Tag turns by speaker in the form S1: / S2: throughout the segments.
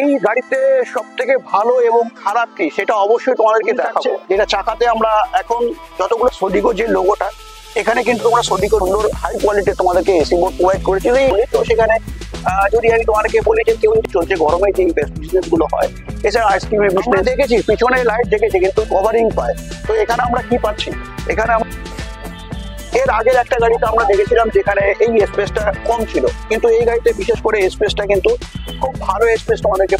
S1: এই গাড়িতে সব থেকে ভালো এবং খারাপ কি সেটা অবশ্যই তোমাদেরকে দেখাচ্ছে। যেটা চাকাতে আমরা এখন যতগুলো সোডিগো যে লোগোটা, এখানে কিন্তু তোমরা সোডিগো সুন্দর হাই কোয়ালিটির তোমাদেরকে এসি বোর্ড প্রোভাইড করেছি। তো সেখানে যদি আমি তোমাদেরকে বলি যে কেউ চলছে গরমে যে বিজনেস গুলো হয়, এছাড়া আইসক্রিমের বিজনেস দেখেছি, পিছনে লাইট দেখেছি কিন্তু কভারিং পায়। তো এখানে আমরা কি পাচ্ছি, এখানে এর আগের একটা গাড়িতে আমরা দেখেছিলাম যেখানে এই স্পেসটা কম ছিল, কিন্তু এই গাড়িতে বিশেষ করে স্পেসটা কিন্তু খুব ভালো স্পেস তোমাদেরকে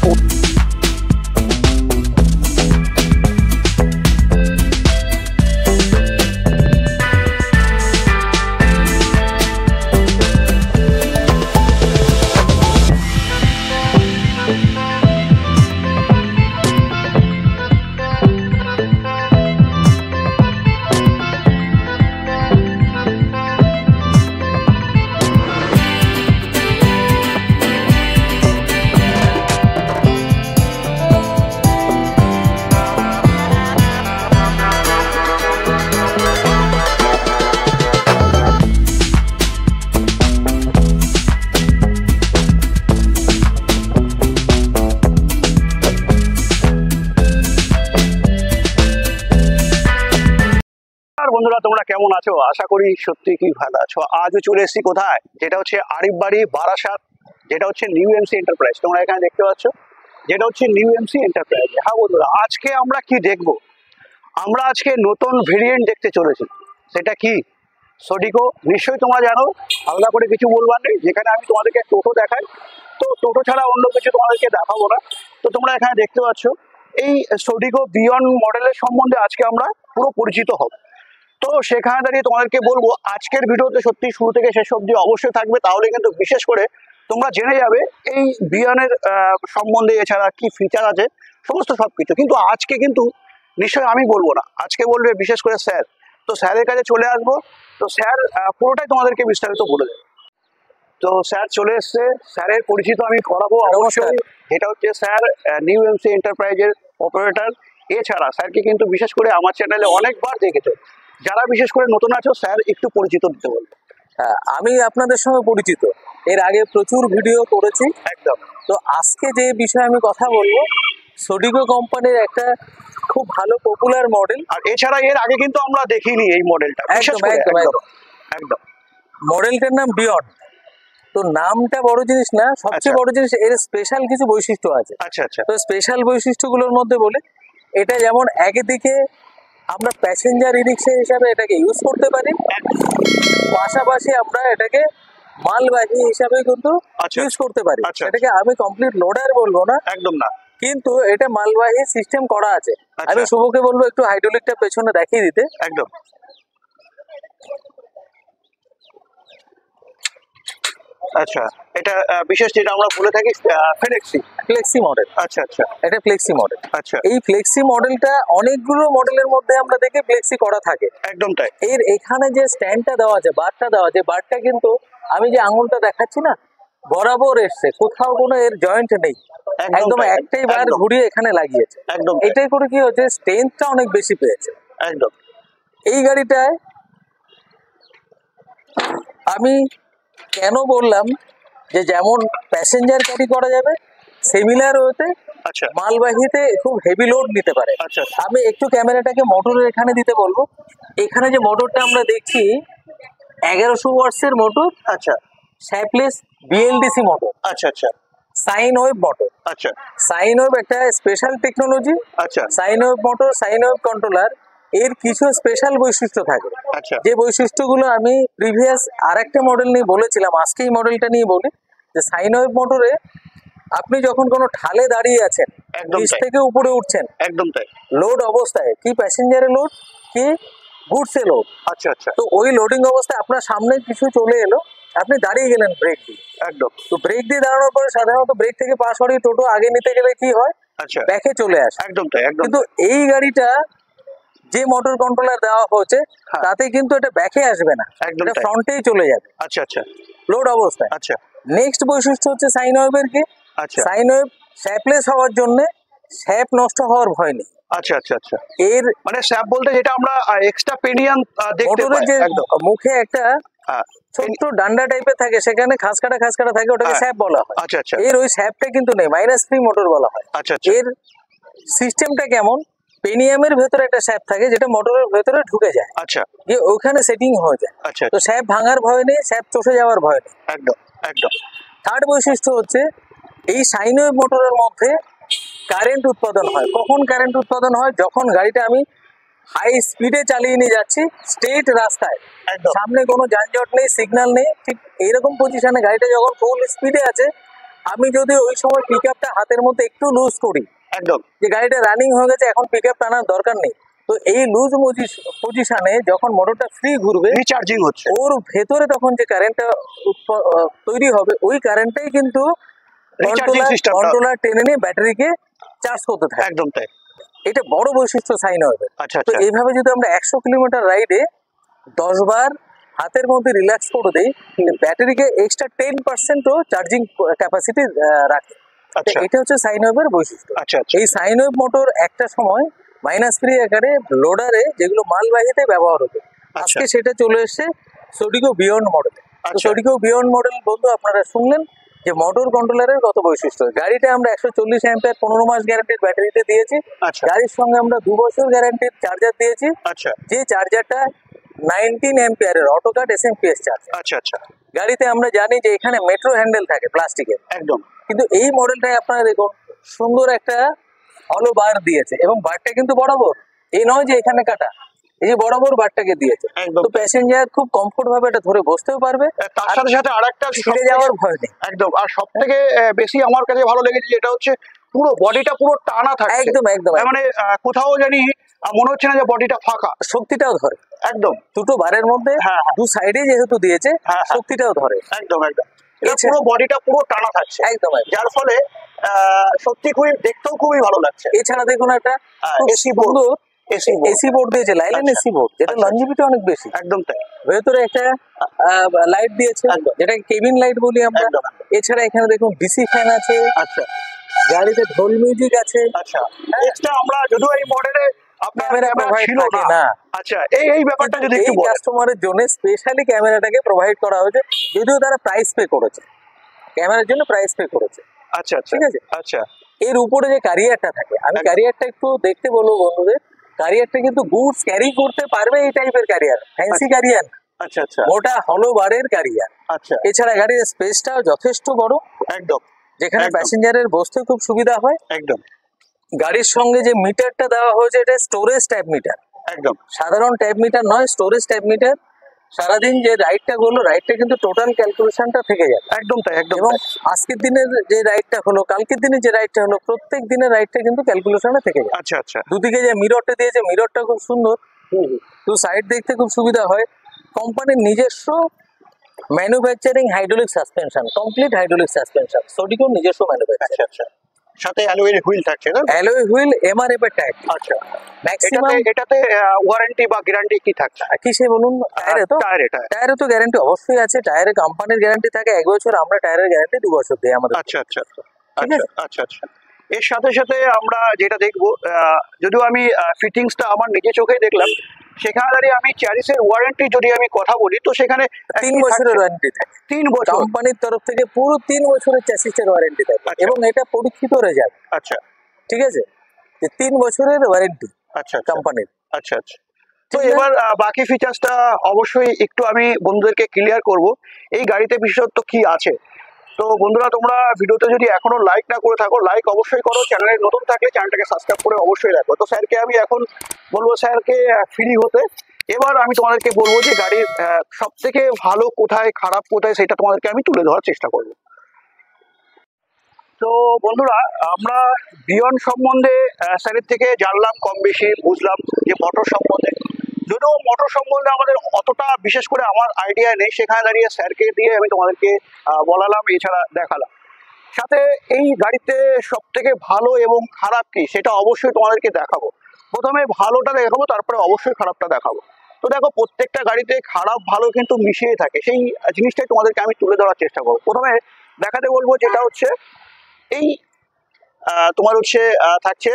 S1: বন্ধুরা, তোমরা কেমন আছো? আশা করি সত্যি কি ভালো আছো। আজও চলে এসেছি কোথায়, যেটা হচ্ছে আরিফ বাড়ি বারাসাত, যেটা হচ্ছে নিউ এমসি এন্টারপ্রাইজ। তোমরা এখানে দেখতে পাচ্ছ যেটা হচ্ছে নিউ এমসি এন্টারপ্রাইজ। হ্যাঁ বন্ধুরা, আজকে আমরা কি দেখব? আমরা আজকে নতুন ভেরিয়েন্ট দেখতে চলেছি। সেটা কি? সোডিগো। নিশ্চয়ই তোমরা জানো, আলাদা করে কিছু বলবার নেই। যেখানে আমি তোমাদেরকে টোটো দেখাই, তো টোটো ছাড়া অন্য কিছু তোমাদেরকে দেখাবো না। তো তোমরা এখানে দেখতে পাচ্ছ এই সোডিগো বিয়ন্ড মডেলের সম্বন্ধে আজকে আমরা পুরো পরিচিত হব। তো সেখানে দাঁড়িয়ে তোমাদেরকে বলবো, আজকের ভিডিওতে সত্যি শুরু থেকে শেষ অবধি অবশ্যই থাকবে, তাহলে কিন্তু বিশেষ করে তোমরা জেনে যাবে এই বিয়নের সম্বন্ধে, এছাড়া কি ফিচার আছে সমস্ত সবকিছু। কিন্তু আজকে কিন্তু নিশ্চয়ই আমি বলবো না, আজকে বলবে বিশেষ করে স্যার। তো স্যারের কাছে চলে আসবো, তো স্যার পুরোটাই তোমাদেরকে বিস্তারিত বলে দেবে। তো স্যার চলে এসছে, স্যারের পরিচিত আমি করাবো অবশ্যই। এটা হচ্ছে স্যার নিউ এমসি এন্টারপ্রাইজের অপারেটর। এছাড়া স্যারকে কিন্তু বিশেষ করে আমার চ্যানেলে অনেকবার দেখেছো। যারা বিশেষ করে নতুন আছো, স্যার একটু পরিচিত দিতে বলবো।
S2: হ্যাঁ, আমি আপনাদের সঙ্গে পরিচিত, এর আগে প্রচুর ভিডিও করেছি।
S1: একদম।
S2: তো আজকে যে বিষয়ে আমি কথা বলবো, সোডিগো কোম্পানির একটা খুব ভালো পপুলার মডেল।
S1: আর এছাড়া এর আগে কিন্তু আমরা দেখিনি এই মডেলটা।
S2: একদম। মডেলটার নাম বিয়ন্ড। তো নামটা বড় জিনিস না, সবচেয়ে বড় জিনিস এর স্পেশাল কিছু বৈশিষ্ট্য আছে।
S1: আচ্ছা আচ্ছা।
S2: তো স্পেশাল বৈশিষ্ট্যগুলোর মধ্যে বলে, এটা যেমন একদিকে আমরা প্যাসেঞ্জার রিক্সা হিসাবে এটাকে ইউজ করতে পারি, পাশাপাশি আমরা এটাকে মালবাহী হিসাবে কিন্তু ইউজ করতে পারি। এটাকে আমি কমপ্লিট লোডার বলবো না,
S1: একদম না,
S2: কিন্তু এটা মালবাহী সিস্টেম করা আছে। আমি শুভকে বলবো একটু হাইড্রোলিকটা পেছনে দেখিয়ে দিতে।
S1: একদম। আচ্ছা, এটা বিশেষ যেটা আমরা বলে থাকি
S2: ফ্লেক্সি মডেল।
S1: আচ্ছা আচ্ছা,
S2: এটা ফ্লেক্সি মডেল।
S1: আচ্ছা,
S2: এই ফ্লেক্সি মডেলটা অনেকগুলো মডেলের মধ্যে আমরা দেখি ফ্লেক্সি করা থাকে।
S1: একদম তাই।
S2: এর এখানে যে স্ট্যান্ডটা দেওয়া আছে, বারটা দেওয়া আছে, বারটা কিন্তু আমি যে আঙুলটা দেখাচ্ছি না, বরাবর এসছে, কোথাও কোনো এর জয়েন্ট নেই, একদম একটাই বার ঘুরিয়ে এখানে লাগিয়েছে।
S1: একদম।
S2: এটাই করে কি হচ্ছে, স্ট্রেংথটা অনেক বেশি পেয়েছে।
S1: একদম।
S2: এই গাড়িটায় আমি কেন বললাম যে যেমন প্যাসেঞ্জার ক্যারি করা যাবে, সিমিলার ওতে মালবাহীতে খুব হেভি লোড নিতে পারে। আমি একটু ক্যামেরাটাকে মোটরের এখানে দিতে বলবো। এখানে যে মোটরটা আমরা দেখছি 1100 ওয়াটসের মোটর।
S1: আচ্ছা,
S2: শ্যাপলেস বিএলডিসি মোটর।
S1: আচ্ছা আচ্ছা।
S2: Sine wave motor.
S1: আচ্ছা,
S2: সাইন ওয়েভ একটা স্পেশাল টেকনোলজি।
S1: আচ্ছা,
S2: sine wave motor, sine wave controller, এর কিছু স্পেশাল বৈশিষ্ট্য থাকে।
S1: আচ্ছা,
S2: যে বৈশিষ্ট্যগুলো আমি প্রিভিয়াস আরেকটা মডেল নিয়ে বলেছিলাম, আজকে এই মডেলটা নিয়ে বলি যে সাইন ওয়েভ মোটরে আপনি যখন কোনো ঢালে দাঁড়িয়ে আছেন, নিচ থেকে উপরে উঠছেন,
S1: একদম তাই,
S2: লোড অবস্থায়, কি প্যাসেঞ্জারের লোড কি গুডস এর লোড।
S1: আচ্ছা আচ্ছা।
S2: তো ওই লোডিং অবস্থায় আপনার সামনে কিছু চলে এলো, আপনি দাঁড়িয়ে গেলেন ব্রেক দিয়ে।
S1: একদম।
S2: তো ব্রেক দিয়ে দাঁড়ানোর পরে সাধারণত ব্রেক থেকে পা সরিয়ে টোটো আগে নিতে গেলে কি হয়, ব্যাকে চলে আসে।
S1: একদম তাই, একদম।
S2: কিন্তু এই গাড়িটা যে মোটর কন্ট্রোলার দেওয়া হয়েছে তাতে কিন্তু এটা ব্যাকে আসবে না, এটা ফ্রন্টেই চলে যাবে।
S1: আচ্ছা আচ্ছা।
S2: লোড অবস্থায়।
S1: আচ্ছা।
S2: নেক্সট বৈশিষ্ট্য হচ্ছে সাইন ওয়েভের কি, সাইন ওয়েভ শ্যাপলেস হওয়ার জন্য শ্যাপ নষ্ট হওয়ার ভয় নেই।
S1: আচ্ছা আচ্ছা আচ্ছা।
S2: এর
S1: মানে শ্যাপ বলতে যেটা আমরা এক্সট্রা পেনিয়ান দেখতে পাই,
S2: যে মুখে একটা ছোট্ট ডান্ডা টাইপের থাকে, সেখানে খাস কাটা থাকে, ওটাকে স্যাপ বলা হয়।
S1: আচ্ছা আচ্ছা।
S2: এর ওই স্যাপটা কিন্তু নেই, -3 মোটর বলা হয়।
S1: আচ্ছা আচ্ছা।
S2: এর সিস্টেমটা কেমন, পেনিয়ামের ভেতরে একটা স্যাপ থাকে যেটা মোটরের ভেতরে ঢুকে যায়,
S1: আচ্ছা।
S2: যে ওখানে সেটিং হয়ে যায়।
S1: আচ্ছা।
S2: তো স্যাপ ভাঙার ভয় নেই, স্যাপ চষে যাওয়ার ভয় নেই।
S1: একদম একদম।
S2: থার্ড বৈশিষ্ট্য হচ্ছে এই সাইন ওয়েভ মোটরের মধ্যে কারেন্ট উৎপাদন হয়। কখন কারেন্ট উৎপাদন হয়? যখন গাড়িটা আমি হাই স্পিডে চালিয়ে নিয়ে যাচ্ছি স্ট্রেট রাস্তায়, সামনে কোনো যানজট নেই, সিগন্যাল নেই, ঠিক এইরকম পজিশনে গাড়িটা যখন ফুল স্পিডে আছে, আমি যদি ওই সময় পিক আপটা হাতের মধ্যে একটু লুজ করি,
S1: একদম,
S2: যে গাড়িটা রানিং হয়ে গেছে, এখন পিক আপ টানার দরকার নেই, তো এই লুজ পজিশনে যখন মোটরটা ফ্রি ঘুরবে,
S1: রিচার্জিং হচ্ছে,
S2: ওর ভেতরে তখন যে কারেন্টটা তৈরি হবে, ওই কারেন্টটাই কিন্তু কন্ট্রোলার টেনে নিয়ে ব্যাটারিকে চার্জ করতে থাকে।
S1: একদম তাই।
S2: এটা বড় বৈশিষ্ট্য সাইন ওয়েভের।
S1: আচ্ছা
S2: তো
S1: আচ্ছা।
S2: এইভাবে যদি আমরা 100 কিলোমিটার রাইডে 10 বার হাতের মধ্যে রিল্যাক্স করে দেই, ব্যাটারিকে এক্সট্রা 10%ও চার্জিং ক্যাপাসিটি রাখে।
S1: আচ্ছা।
S2: এটা হচ্ছে সাইন ওয়েভের বৈশিষ্ট্য।
S1: আচ্ছা আচ্ছা।
S2: এই সাইন ওয়েভ মোটর একটা সময় -3 আকারে লোডারে, যেগুলো মালবাহীতে ব্যবহার হতো, আজকে সেটা চলে এসেছে সোডিকো বিয়ন্ড মডেল। সোডিকো বিয়ন্ড মডেল বন্ধু, আপনারা শুনলেন যে মোটর কন্ট্রোলারের কত বৈশিষ্ট্য। গাড়িটা আমরা 140 অ্যাম্পিয়ার 15 মাস গ্যারান্টির ব্যাটারিতে দিয়েছি। গাড়ির সঙ্গে আমরা 2 বছর গ্যারান্টির চার্জার দিয়েছি।
S1: আচ্ছা।
S2: যে চার্জারটা 19 অ্যাম্পিয়ারের অটোকাট এসএমপিএস চার্জার।
S1: আচ্ছা আচ্ছা।
S2: গাড়িতে আমরা জানি যে এখানে মেট্রো হ্যান্ডেল থাকে প্লাস্টিকের,
S1: একদম,
S2: কিন্তু এই মডেলটাই আপনারা দেখুন সুন্দর একটা হলো বার দিয়েছে, এবং বারটা কিন্তু বরাবর, এই নয় যে এখানে কাটা, এই যে বরাবর বারটাকে দিয়েছে। তো প্যাসেঞ্জার খুব কমফোর্ট ভাবে এটা ধরে বসতেও পারবে,
S1: তার সাথে সাথে আরেকটা
S2: ছিঁড়ে যাওয়ার ভয় নেই।
S1: একদম। আর সব থেকে বেশি আমার কাছে ভালো লেগেছে যেটা হচ্ছে পুরো বডিটা পুরো টানা থাকে,
S2: একদম একদম,
S1: মানে কোথাও জানি মনে হচ্ছে না যে বডিটা ফাঁকা,
S2: শক্তিটাও ধরে
S1: একদম।
S2: দুটো বারের মধ্যে দু সাইডে যেহেতু দিয়েছে, শক্তিটাও ধরে,
S1: একদম একদম। পুরো বডিটা পুরো টানা থাকছে,
S2: একদম,
S1: যার ফলে সত্যি খুবই দেখতেও খুবই ভালো লাগছে।
S2: এছাড়া দেখুন একটা
S1: এসি বোর্ড,
S2: এসি বোর্ড দিয়েছে, লাইলেন এসি বোর্ড, যেটা লঞ্জিভিটি অনেক বেশি।
S1: একদম তাই।
S2: ভেতরে একটা লাইট দিয়েছে, যেটা কেবিন লাইট বলি আমরা। এছাড়া এখানে দেখুন ডিসি ফ্যান আছে।
S1: আচ্ছা।
S2: গাড়িতে ঢোল মিউজিক আছে।
S1: আচ্ছা। এক্সট্রা আমরা যদিও এই মডেলে
S2: ক্যামেরা প্রোভাইড থাকে না।
S1: আচ্ছা, এই ব্যাপারটা যদি একটু বলেন।
S2: কাস্টমারের জন্য স্পেশালি ক্যামেরাটাকে প্রোভাইড করা হয়েছে, যদিও তারা প্রাইস পে করেছে, ক্যামেরার জন্য প্রাইস পে করেছে।
S1: আচ্ছা,
S2: ঠিক আছে।
S1: আচ্ছা।
S2: এর উপরে যে ক্যারিয়ারটা থাকে, আমি ক্যারিয়ারটা একটু দেখতে বলবো বন্ধুদের, ক্যারিয়ারটা কিন্তু গুডস ক্যারি করতে পারবে, এই টাইপের ক্যারিয়ার, ফ্যান্সি ক্যারিয়ার।
S1: আচ্ছা আচ্ছা।
S2: ওটা হলো বারের ক্যারিয়ার। আচ্ছা। এছাড়া গাড়ির স্পেসটাও যথেষ্ট বড়,
S1: একদম,
S2: যেখানে প্যাসেঞ্জারের বসতে খুব সুবিধা হয়।
S1: একদম।
S2: গাড়ির সঙ্গে যে মিটারটা দেওয়া হয়েছে, এটা স্টোরেজ টাইপ মিটার,
S1: একদম
S2: সাধারণ টাইপ মিটার নয়, স্টোরেজ টাইপ মিটার। সারাদিন যে রাইডটা করলো, রাইডটা কিন্তু টোটাল ক্যালকুলেশনটা থেকে যাবে।
S1: একদম তাই, একদম।
S2: এবং আজকের দিনের যে রাইডটা হলো, কালকের দিনে যে রাইডটা হলো, প্রত্যেক দিনের রাইডটা কিন্তু ক্যালকুলেশনে থেকে যাবে।
S1: আচ্ছা আচ্ছা।
S2: দুদিকে যে মিররটা দিয়েছে, মিররটা খুব সুন্দর, তো সাইড দেখতে খুব সুবিধা হয়। কোম্পানির নিজস্ব manufacturing hydraulic suspension, complete hydraulic suspension, সোডিকোর নিজস্ব ম্যানুফ্যাকচার।
S1: আচ্ছা আচ্ছা। সাথে অ্যালয় হুইল থাকছে না?
S2: অ্যালয় হুইল এমআরএফ এর ট্যাগ।
S1: আচ্ছা।
S2: ম্যাক্সিমাম
S1: এটাতে ওয়ারেন্টি বা গ্যারান্টি কি থাকছে?
S2: কিসে বলুন? টায়ারে তো গ্যারান্টি অবশ্যই আছে। টায়ারে কোম্পানির গ্যারান্টি থাকে 1 বছর, আমরা টায়ারের গ্যারান্টি 2 বছর দিই আমাদের।
S1: আচ্ছা আচ্ছা আচ্ছা আচ্ছা আচ্ছা। এর সাথে সাথে আমরা যেটা দেখবো, যদিও আমি ফিটিংসটা আমার নিজের চোখেই দেখলাম, সেখানে দাঁড়িয়ে আমি চ্যারিসের ওয়ারেন্টি যদি আমি কথা বলি, তো সেখানে
S2: 3 বছরের ওয়ারেন্টি থাকে। 3 বছর কোম্পানির তরফ থেকে পুরো 3 বছরের চ্যাসিসের ওয়ারেন্টি থাকে, এবং এটা পরীক্ষিত রেজাল্ট।
S1: আচ্ছা,
S2: ঠিক আছে, যে 3 বছরের ওয়ারেন্টি
S1: আচ্ছা
S2: কোম্পানির।
S1: আচ্ছা আচ্ছা। তো এবার বাকি ফিচার্সটা অবশ্যই একটু আমি বন্ধুদেরকে ক্লিয়ার করব, এই গাড়িতে বিশেষত্ব কি আছে। তো বন্ধুরা, তোমরা ভিডিওতে যদি এখনো লাইক না করে থাকো, লাইক অবশ্যই করো। চ্যানেলে নতুন থাকলে চ্যানেলটাকে সাবস্ক্রাইব করে অবশ্যই রাখো। তো স্যারকে আমি এখন বলবো স্যারকে ফ্রি হতে। এবার আমি তোমাদেরকে বলবো যে গাড়ির সব থেকে ভালো কোথায়, খারাপ কোথায়, সেটা তোমাদেরকে আমি তুলে ধরার চেষ্টা করব। তো বন্ধুরা, আমরা বিয়ন্ড সম্বন্ধে স্যারের থেকে জানলাম, কম বেশি বুঝলাম যে মোটর সম্বন্ধে। যদিও মোটর সম্বন্ধে আমাদের অতটা বিশেষ করে আমার আইডিয়া নেই, সেখানে দাঁড়িয়ে স্যারকে দিয়ে আমি তোমাদেরকে বলালাম, এছাড়া দেখালাম। সাথে এই গাড়িতে সব থেকে ভালো এবং খারাপ কি সেটা অবশ্যই তোমাদেরকে দেখাবো। প্রথমে ভালোটা দেখাবো, তারপরে অবশ্যই খারাপটা দেখাবো। তো দেখো, প্রত্যেকটা গাড়িতে খারাপ ভালো কিন্তু মিশিয়ে থাকে, সেই জিনিসটাই তোমাদেরকে আমি তুলে ধরার চেষ্টা করবো। প্রথমে দেখাতে বলবো যেটা হচ্ছে এই তোমার হচ্ছে থাকছে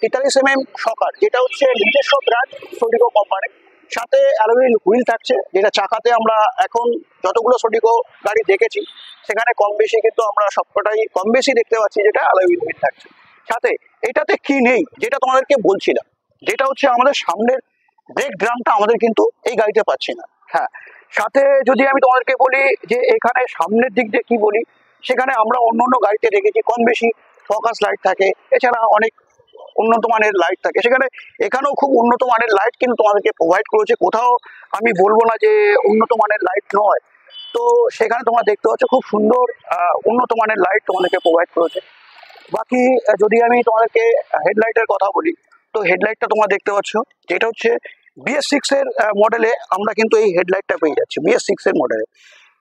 S1: 43 mm শকার, যেটা হচ্ছে নিজস্ব ব্র্যান্ড সোডিকো কোম্পানি। সাথে অ্যালুমিনিয়াম হুইল থাকছে, যেটা চাকাতে আমরা এখন যতগুলো সডিকো গাড়ি দেখেছি সেখানে কম বেশি কিন্তু আমরা সবকটাই কম বেশি দেখতে পাচ্ছি যেটা অ্যালুমিনিয়াম হুইল থাকছে। সাথে এটাতে কি নেই যেটা তোমাদেরকে বলছিলাম, যেটা হচ্ছে আমাদের সামনের ব্রেক ড্রামটা আমাদের কিন্তু এই গাড়িতে পাচ্ছি না। হ্যাঁ, সাথে যদি আমি তোমাদেরকে বলি যে এখানে সামনের দিক দিয়ে কি বলি, সেখানে আমরা অন্য অন্য গাড়িতে দেখেছি কম বেশি ফোকাস লাইট থাকে, এছাড়া অনেক উন্নত মানের লাইট থাকে, সেখানে এখানেও খুব উন্নত মানের লাইট কিন্তু তোমাদেরকে প্রোভাইড করেছে। কোথাও আমি বলবো না যে উন্নত মানের লাইট নয়। তো সেখানে তোমরা দেখতে পাচ্ছ খুব সুন্দর উন্নত মানের লাইট তোমাদেরকে প্রোভাইড করেছে। বাকি যদি আমি তোমাদেরকে হেডলাইটের কথা বলি, তো হেডলাইটটা তোমরা দেখতে পাচ্ছ যেটা হচ্ছে BS6 এর মডেলে আমরা কিন্তু এই হেডলাইটটা পেয়ে যাচ্ছি, BS6 এর মডেলে।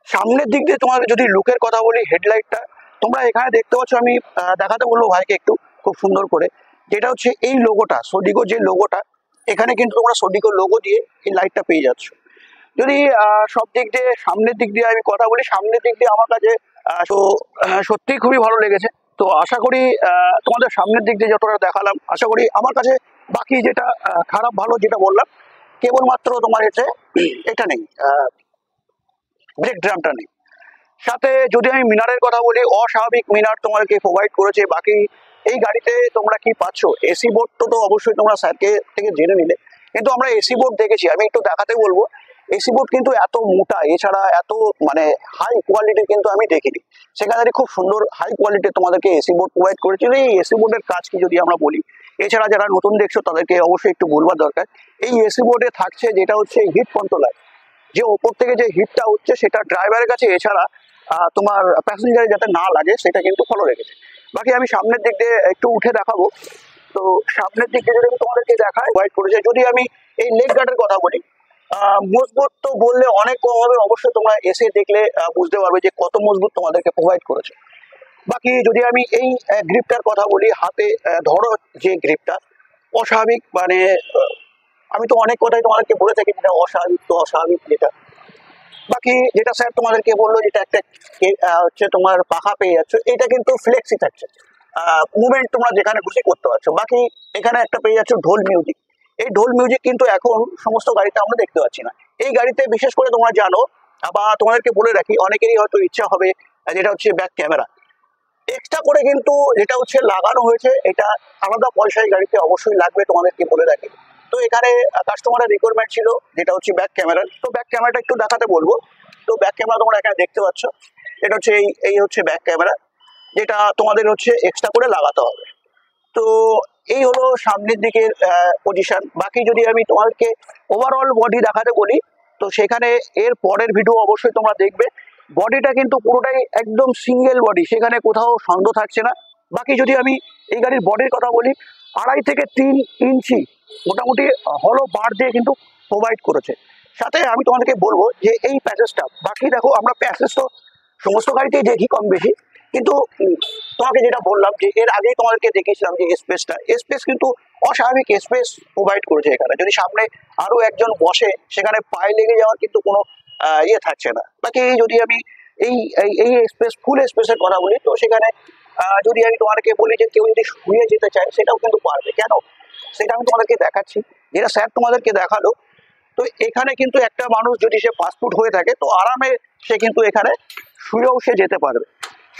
S1: সামনের দিক দিয়ে তোমাদের যদি লুকের কথা বলি, হেডলাইটটা তোমরা এখানে দেখতে পাচ্ছ, আমি দেখাতে বলবো ভাইকে একটু খুব সুন্দর করে, যেটা হচ্ছে এই লোগোটা, সোডিকো যে লোগোটা, এখানে কিন্তু তোমরা সোডিকো লোগো দিয়ে এই লাইটটা পেয়ে যাচ্ছ। যদি সব দিক দিয়ে সামনের দিক দিয়ে আমি কথা বলি, সামনের দিক দিয়ে আমার কাছে সত্যিই খুবই ভালো লেগেছে। তো আশা করি তোমাদের সামনের দিক দিয়ে যতটা দেখালাম, আশা করি আমার কাছে বাকি যেটা খারাপ ভালো যেটা বললাম, কেবলমাত্র তোমার এটা নেই, ব্রেক ড্রামটা নেই। সাথে যদি আমি মিনারের কথা বলি, অস্বাভাবিক মিনার তোমাদেরকে প্রোভাইড করেছে। বাকি এই গাড়িতে তোমরা কি পাচ্ছ, এসি বোর্ড তো অবশ্যই তোমরা স্যারকে থেকে জেনে নিলে, কিন্তু আমরা এসি বোর্ড দেখেছি, আমি একটু দেখাতে বলবো। এসি বোর্ড কিন্তু এত মোটা, এছাড়া এত মানে হাই কোয়ালিটির কিন্তু আমি দেখিনি। সেখানে খুব সুন্দর হাই কোয়ালিটির তোমাদেরকে এসি বোর্ড প্রোভাইড করেছিল। এই এসি বোর্ডের কাজ কি যদি আমরা বলি, এছাড়া যারা নতুন দেখছো তাদেরকে অবশ্যই একটু বলবার দরকার, এই এসি বোর্ডে থাকছে যেটা হচ্ছে হিট কন্ট্রোলার, যে ওপর থেকে যে হিটটা হচ্ছে সেটা ড্রাইভারের কাছে, এছাড়া তোমার প্যাসেঞ্জারে যাতে না লাগে সেটা কিন্তু ফলো রেখেছে। বাকি আমি সামনের দিক দিয়ে একটু উঠে দেখাবো। তো সামনের দিক দিয়ে যদি আমি তোমাদেরকে দেখাই, প্রোভাইড করেছে। যদি আমি এই লেগ গার্ডের কথা বলি, মজবুত তো বললে অনেক কম হবে, অবশ্যই তোমরা এসে দেখলে বুঝতে পারবে যে কত মজবুত তোমাদেরকে প্রোভাইড করেছে। বাকি যদি আমি এই গ্রিপটার কথা বলি, হাতে ধরো যে গ্রিপটা, অস্বাভাবিক মানে আমি তো অনেক কথাই তোমাদেরকে বলে থাকি যেটা অস্বাভাবিক, তো অস্বাভাবিক যেটা। বাকি যেটা স্যার তোমাদেরকে বললো, যেটা একটা হচ্ছে তোমার পাখা পেয়ে যাচ্ছ, এটা কিন্তু ফ্লেক্সি থাকছে, মুভমেন্ট তোমরা যেখানে খুশি করতে পারছো। বাকি এখানে একটা পেয়ে যাচ্ছ ঢোল মিউজিক, এই ঢোল মিউজিক কিন্তু এখন সমস্ত গাড়িতে আমরা দেখতে পাচ্ছি না। এই গাড়িতে বিশেষ করে তোমরা জানো, বা তোমাদেরকে বলে রাখি, অনেকেরই হয়তো ইচ্ছা হবে, যেটা হচ্ছে ব্যাক ক্যামেরা এক্সট্রা করে কিন্তু যেটা হচ্ছে লাগানো হয়েছে, এটা আলাদা পয়সায় গাড়িতে অবশ্যই লাগবে, তোমাদেরকে বলে রাখি। তো এখানে কাস্টমারের রিকোয়ারমেন্ট ছিল যেটা হচ্ছে ব্যাক ক্যামেরা, তো ব্যাক ক্যামেরাটা একটু দেখাতে বলবো। তো ব্যাক ক্যামেরা তোমরা এখানে দেখতে পাচ্ছ, এটা হচ্ছে এই হচ্ছে ব্যাক ক্যামেরা, যেটা তোমাদের হচ্ছে এক্সট্রা করে লাগাতে হবে। তো এই হলো সামনের দিকের পজিশন। বাকি যদি আমি তোমাদেরকে ওভারঅল বডি দেখাতে বলি, তো সেখানে এর পরের ভিডিও অবশ্যই তোমরা দেখবে। বডিটা কিন্তু পুরোটাই একদম সিঙ্গেল বডি, সেখানে কোথাও সন্দেহ থাকছে না। বাকি যদি আমি এই গাড়ির বডির কথা বলি, 2.5 থেকে 3 ইঞ্চি মোটামুটি হলো বার দিয়ে কিন্তু প্রোভাইড করেছে। সাথে আমি তোমাদেরকে বলবো যে এই প্যাসেজটা, বাকি দেখো আমরা প্যাসেজ তো সমস্ত গাড়িতেই দেখি কম বেশি, কিন্তু তোমাকে যেটা বললাম যে এর আগেই তোমাদেরকে দেখিয়েছিলাম যে স্পেস কিন্তু অস্বাভাবিক স্পেস প্রোভাইড করেছে এখানে। যদি সামনে আরো একজন বসে, সেখানে পায়ে লেগে যাওয়ার কিন্তু কোনো ইয়ে থাকছে না। বাকি যদি আমি এই এই স্পেস, ফুল স্পেসের কথা বলি, তো সেখানে যদি আমি তোমাদেরকে বলি যে কেউ যদি শুয়ে যেতে চায় সেটাও কিন্তু পারবে। কেন, সেটা আমি তোমাদেরকে দেখাচ্ছি, যেটা স্যার তোমাদেরকে দেখালো। তো এখানে কিন্তু একটা মানুষ যদি সে পাসপোর্ট হয়ে থাকে, তো আরামে সে কিন্তু এখানে শুয়েও সে যেতে পারবে।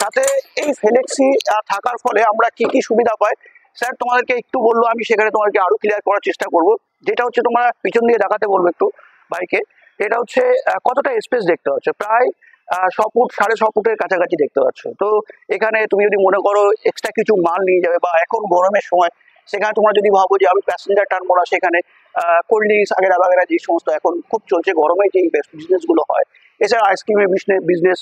S1: সাথে এই ফ্লেক্সি থাকার ফলে আমরা কি কি সুবিধা পাই, স্যার তোমাদেরকে একটু বললো, আমি সেখানে তোমাদেরকে আরো ক্লিয়ার করার চেষ্টা করব। যেটা হচ্ছে তোমরা পিছন দিয়ে দেখাতে বলবো একটু বাইকে, এটা হচ্ছে কতটা স্পেস দেখতে পাচ্ছ, প্রায় 6 ফুট 6.5 ফুটের কাছাকাছি দেখতে পাচ্ছ। তো এখানে তুমি যদি মনে করো এক্সট্রা কিছু মাল নিয়ে যাবে, বা এখন গরমের সময় সেখানে তোমরা যদি ভাবো যে আমি প্যাসেঞ্জার টানবো না, সেখানে কোল্ড ড্রিঙ্কস আগেরা বাগেরা যে সমস্ত এখন খুব চলছে গরমে, যে বিজনেস গুলো হয়, এছাড়া আইসক্রিমের বিজনেস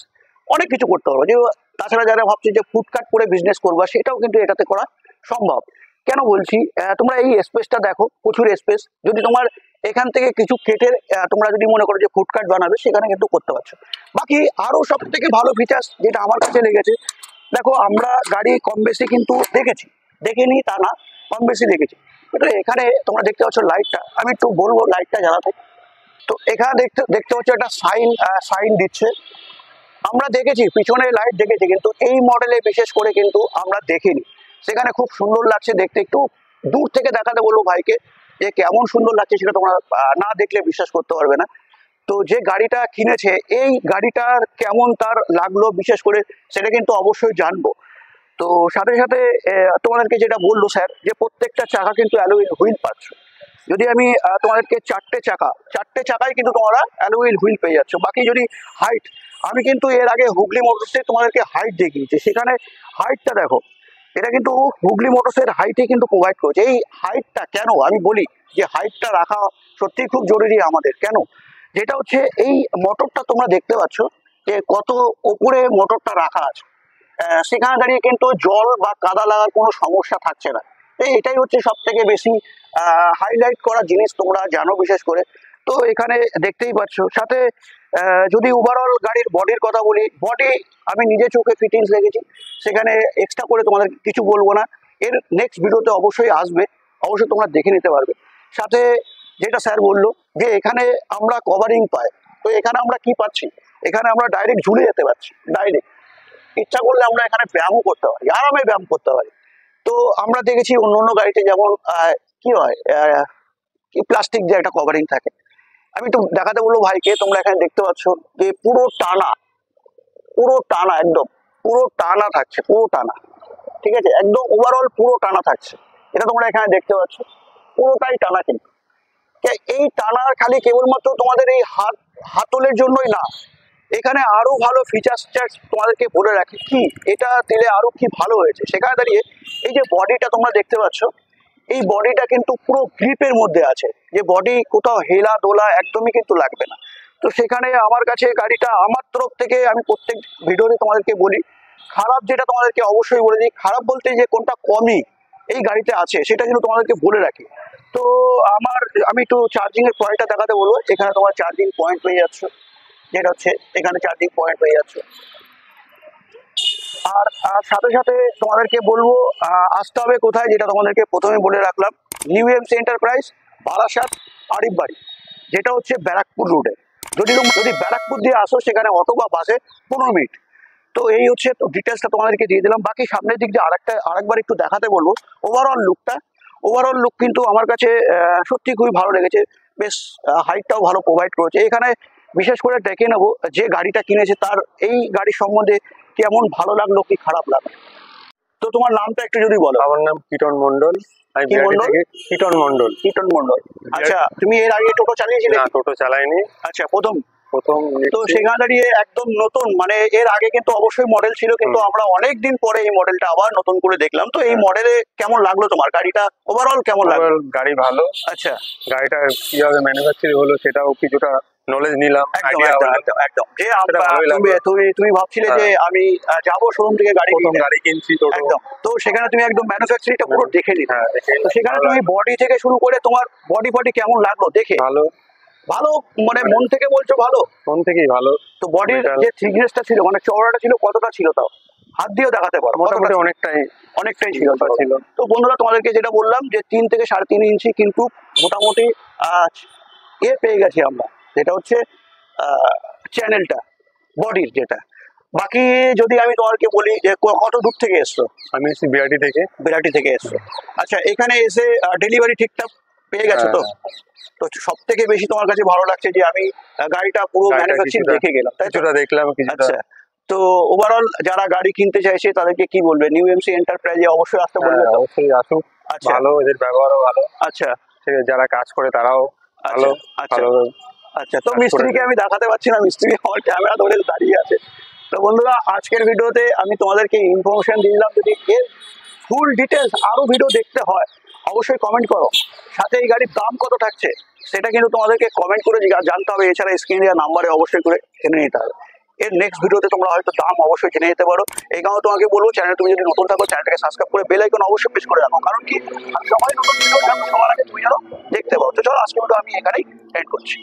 S1: অনেক কিছু করতে পারবো। যে তাছাড়া যারা ভাবছে যে ফুডকার্ট করে বিজনেস করবা, সেটাও কিন্তু এটাতে করা সম্ভব। কেন বলছি, তোমরা এই স্পেসটা দেখো, প্রচুর স্পেস। যদি তোমার এখান থেকে কিছু কেটে তোমরা যদি মনে করো যে ফুডকার্ট বানাবে, সেখানে কিন্তু করতে পারছো। বাকি আরো সব থেকে ভালো ফিচার্স যেটা আমার কাছে লেগেছে, দেখো আমরা গাড়ি কম বেশি কিন্তু দেখেছি, দেখিনি তা না, কম বেশি দেখেছি। কিন্তু এখানে তোমরা দেখতে পাচ্ছ লাইটটা, আমি একটু বলবো লাইটটা জ্বালাতে। তো এখানে দেখতে পাচ্ছ একটা সাইন দিচ্ছে। আমরা দেখেছি পিছনে লাইট দেখেছি, কিন্তু এই মডেলে বিশেষ করে কিন্তু আমরা দেখিনি। সেখানে খুব সুন্দর লাগছে দেখতে। একটু দূর থেকে দেখাতে বলবো ভাইকে, যে কেমন সুন্দর লাগছে সেটা তোমরা না দেখলে বিশ্বাস করতে পারবে না। তো যে গাড়িটা কিনেছে এই গাড়িটার কেমন তার লাগলো বিশেষ করে সেটা কিন্তু অবশ্যই জানবো। তো সাথে সাথে তোমাদেরকে যেটা বললো স্যার যে প্রত্যেকটা চাকা কিন্তু অ্যালুইল হুইল পাচ্ছ। যদি আমি তোমাদেরকে চারটে চাকায় কিন্তু তোমরা অ্যালুইল হুইল পেয়ে যাচ্ছ। বাকি যদি হাইট, আমি কিন্তু এর আগে হুগলি মোটরসে তোমাদেরকে হাইট দেখিয়েছি, সেখানে হাইটটা দেখো, এটা কিন্তু হুগলি মোটরসের হাইটে কিন্তু প্রোভাইড করছে। এই হাইটটা কেন আমি বলি যে হাইটটা রাখা সত্যিই খুব জরুরি আমাদের। কেন, যেটা হচ্ছে এই মোটরটা তোমরা দেখতে পাচ্ছ যে কত ওপরে মোটরটা রাখা আছে, সেখানে দাঁড়িয়ে কিন্তু জল বা কাদা লাগার কোনো সমস্যা থাকছে না। এটাই হচ্ছে সব থেকে বেশি হাইলাইট করা জিনিস, তোমরা জানো বিশেষ করে। তো এখানে দেখতেই পাচ্ছ। সাথে যদি ওভারঅল গাড়ির বডির কথা বলি, বডি আমি নিজে চোখে ফিটিংস রেখেছি, সেখানে এক্সট্রা করে তোমাদের কিছু বলবো না, এর নেক্সট ভিডিওতে অবশ্যই আসবে, অবশ্যই তোমরা দেখে নিতে পারবে। সাথে যেটা স্যার বললো যে এখানে আমরা কভারিং পাই, তো এখানে আমরা কি পাচ্ছি, এখানে আমরা ডাইরেক্ট ঝুলে যেতে পারছি, ডাইরেক্ট ইচ্ছা করলে আমরা এখানে ব্যায়ামও করতে পারি, আরামে ব্যায়াম করতে পারি। তো আমরা দেখেছি অন্য অন্য গাড়িতে যেমন কি হয়, প্লাস্টিক যে একটা কভারিং থাকে। আমি তো দেখাতে বলবো ভাইকে, তোমরা এখানে দেখতে পাচ্ছ যে পুরো টানা একদম পুরো টানা থাকছে, পুরো টানা, ঠিক আছে, একদম ওভারঅল পুরো টানা থাকছে। এটা তোমরা এখানে দেখতে পাচ্ছ পুরোটাই টানা। কিন্তু এই টানার খালি কেবলমাত্র তোমাদের এই হাতলের জন্যই না, এখানে আরো ভালো ফিচার্স তোমাদেরকে বলে রাখি কি এটা দিলে আরো কি ভালো হয়েছে। সেখানে দাঁড়িয়ে এই যে বডিটা তোমরা দেখতে পাচ্ছ, এই বডিটা কিন্তু পুরো গ্রিপের মধ্যে আছে, যে বডি কোথাও হেলা দোলা একদমই কিন্তু লাগবে না। তো সেখানে আমার কাছে গাড়িটা, আমার তরফ থেকে আমি প্রত্যেক ভিডিওতে তোমাদেরকে বলি, খারাপ যেটা তোমাদেরকে অবশ্যই বলে দিই, খারাপ বলতে যে কোনটা কমই এই গাড়িতে আছে সেটা কিন্তু তোমাদেরকে বলে রাখি। তো আমি একটু চার্জিং এর পয়েন্টটা দেখাতে বলবো। এখানে তোমার চার্জিং পয়েন্ট পেয়ে যাচ্ছ, যেটা হচ্ছে এখানে চার্জিং পয়েন্ট পেয়ে যাচ্ছে। আর সাথে সাথে তোমাদেরকে বলবো আসতে হবে কোথায়, যেটা তোমাদেরকে প্রথমে বলে রাখলাম, নিউ এমসি এন্টারপ্রাইজ, বারাসাত, আরিফবাড়ি, যেটা হচ্ছে ব্যারাকপুর রুটে। যদি ব্যারাকপুর দিয়ে আসো সেখানে অটো বা বাসে 15 মিনিট। তো এই হচ্ছে ডিটেলসটা তোমাদেরকে দিয়ে দিলাম। বাকি সামনের দিক দিয়ে আরেকবার একটু দেখাতে বলবো ওভারঅল লুক কিন্তু আমার কাছে সত্যি খুবই ভালো লেগেছে। বেশ হাইটটাও ভালো প্রোভাইড করেছে। এখানে বিশেষ করে দেখে নেবো যে গাড়িটা কিনেছে তার এই গাড়ির সম্বন্ধে কেমন ভালো লাগলো কি খারাপ লাগলো। তো তোমার নামটা একটু যদি বলো।
S3: আমার নাম কীর্তন মন্ডল। কীর্তন মন্ডল।
S1: আচ্ছা, তুমি এর আগে টোটো চালিয়েছিলে?
S3: না, টোটো চালাইনি।
S1: আচ্ছা, প্রথম। তো
S3: নিচ্ছি।
S1: সেখানে দাঁড়িয়ে একদম নতুন, মানে এর আগে কিন্তু অবশ্যই মডেল ছিল, কিন্তু আমরা অনেক দিন পরে এই মডেলটা আবার নতুন করে দেখলাম। তো এই মডেলে কেমন লাগলো তোমার গাড়িটা, ওভারঅল কেমন লাগলো?
S3: গাড়ি ভালো।
S1: আচ্ছা,
S3: গাড়িটা কিভাবে ম্যানুফ্যাকচারিং হলো সেটাও কিছুটা নলেজ নিলাম।
S1: একদম যে তুমি ভাবছিলে যে আমি যাবো শোরুম থেকে গাড়ি
S3: কিনছি,
S1: একদম, তো সেখানে তুমি একদম ম্যানুফ্যাকচারিংটা পুরো দেখে নিলে। তো সেখানে তুমি বডি থেকে শুরু করে তোমার বডি কেমন লাগলো দেখে? ভালো, মানে মন থেকে বলছো ভালো?
S3: মন থেকেই ভালো।
S1: তো বডির যে থিকনেসটা ছিল, মানে চওড়াটা ছিল, কতটা ছিল তাও হাত দিয়েও দেখাতে পারো?
S3: মোটামুটি অনেকটাই ছিল।
S1: তো বন্ধুরা তোমাদেরকে যেটা বললাম যে 3 থেকে 3.5 ইঞ্চি কিন্তু মোটামুটি পেয়ে গেছি আমরা, যেটা হচ্ছে চ্যানেলটা বডির যেটা। বাকি যদি আমি তোমাকে বলি যে কত দূর থেকে এসছো?
S3: আমি এসেছি বিরাটি থেকে
S1: এসছো। আচ্ছা, এখানে এসে ডেলিভারি ঠিকঠাক পেয়ে গেছো তো? তো সব থেকে বেশি তোমার কাছে ভালো লাগছে যে আমি গাড়িটা পুরো ম্যানুফ্যাকচারিং দেখে গেলাম, তাই তো?
S3: দেখলাম।
S1: আচ্ছা, তো ওভারঅল যারা গাড়ি কিনতে চাইছে তাদেরকে কি বলবে? নিউ এমসি এন্টারপ্রাইজে অবশ্যই আসতে বলবে?
S3: অবশ্যই আসুক।
S1: আচ্ছা,
S3: ভালো, এদের ব্যবহারও ভালো।
S1: আচ্ছা,
S3: যারা কাজ করে তারাও ভালো।
S1: আচ্ছা, তো মিস্ত্রিকে আমি দেখাতে পারছি না, মিস্ত্রি আমার ক্যামেরা ধরে দাঁড়িয়ে আছে। তো বন্ধুরা, আজকের ভিডিওতে আমি তোমাদেরকে ইনফরমেশন দিয়ে দিলাম। যদি এর ফুল ডিটেলস আরো ভিডিও দেখতে হয় অবশ্যই কমেন্ট করো। সাথে এই গাড়ির দাম কত থাকছে সেটা কিন্তু তোমাদেরকে কমেন্ট করে জানতে হবে। এছাড়া স্ক্রিনে দেওয়া নাম্বারে অবশ্যই করে জেনে নিতে হবে। এর নেক্সট ভিডিওতে তোমরা হয়তো দাম অবশ্যই জেনে নিতে পারো। এই কারণে তোমাকে বলবো, চ্যানেল তুমি যদি নতুন থাকো চ্যানেলটাকে সাবস্ক্রাইব করে বেল আইকন অবশ্যই প্রেস করে রাখো, কারণ কি সবাই নতুন ভিডিও সবার আগে তুমি যেন দেখতে পাও। তো চলো, আজকে ভিডিও আমি এখানেই এন্ড করছি।